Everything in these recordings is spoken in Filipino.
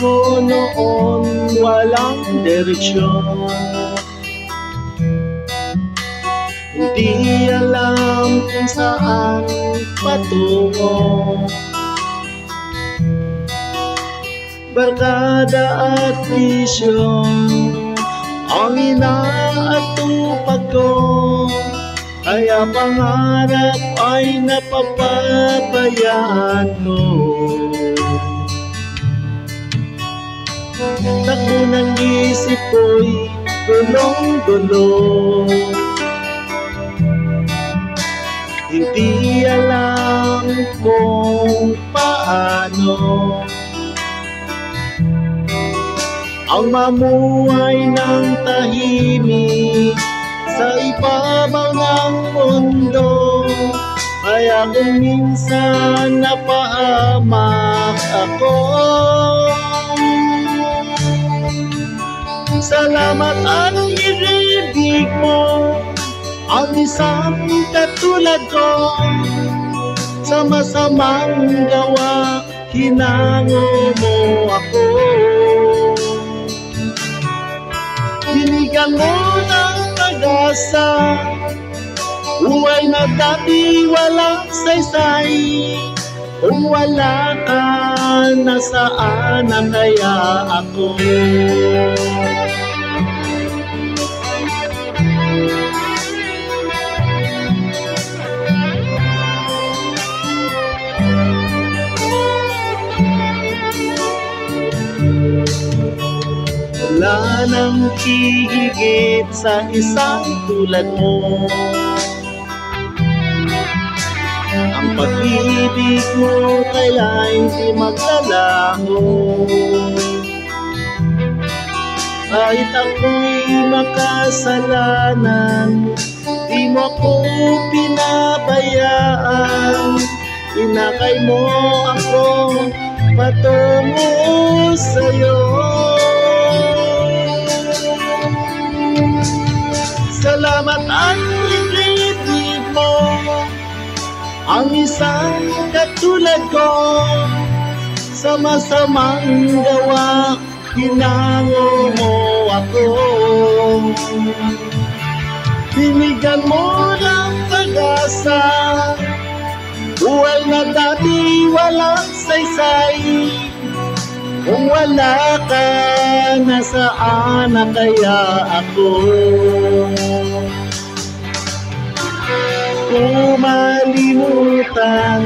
ko noon walang direksyon. Hindi alam kung saan patungo. Barkada at bisyo ang inaatupag ko, kaya pangarap ay napapabayaan ko. Takbo ng isip ko'y gulong-gulo. Hindi alam kung paano ang mamuhay ng tahimik sa ibabaw ng mundo. Kaya kung minsan napahamak ako, salamat at inibig mo ang isang katulad ko. Sa masamang gawa, hinango mo ako. Binigyan mo ng pag-asa, buhay na dati walang saysay. Kung wala ka, nasaan na kaya ako? Wala nang hihigit sa isang tulad mo. Ang pag-ibig mo kaya hindi maglalaho. Kahit ako'y makasalanan, di mo ako pinabayaan. Inakay mo ako patungo sa'yo. Salamat at inibig mo ang isang katulad ko. Sa masamang gawa, hinango mo ako. Binigyan mo ng pag-asa, buhay na dati walang saysay. Kung wala ka, nasaan na kaya ako? Kung malimutan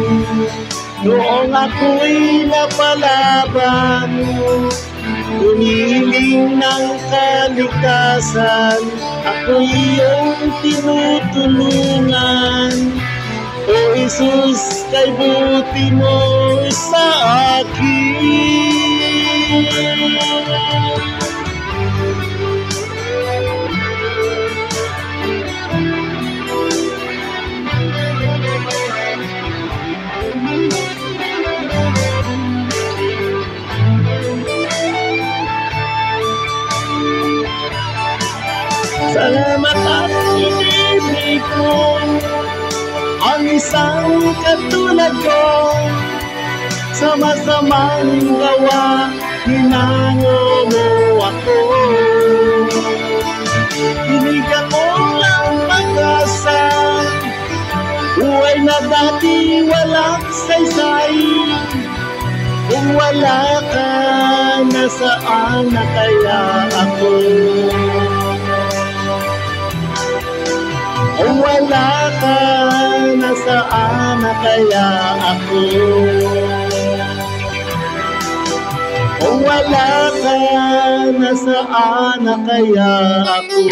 noong ako'y napalaban, humiling ng kaligtasan, ako'y iyong tinutulungan. O Jesus, kay buti mo sa akin. Salamat at inibig mo ang isang katulad ko. Sa masamang gawa, hinango mo ako. Binigyan mo ng pag-asa, buhay na dati walang saysay. Kung wala ka, nasaan na kaya ako? Kung wala ka, nasaan na kaya ako? Kung wala ka, nasaan na kaya ako?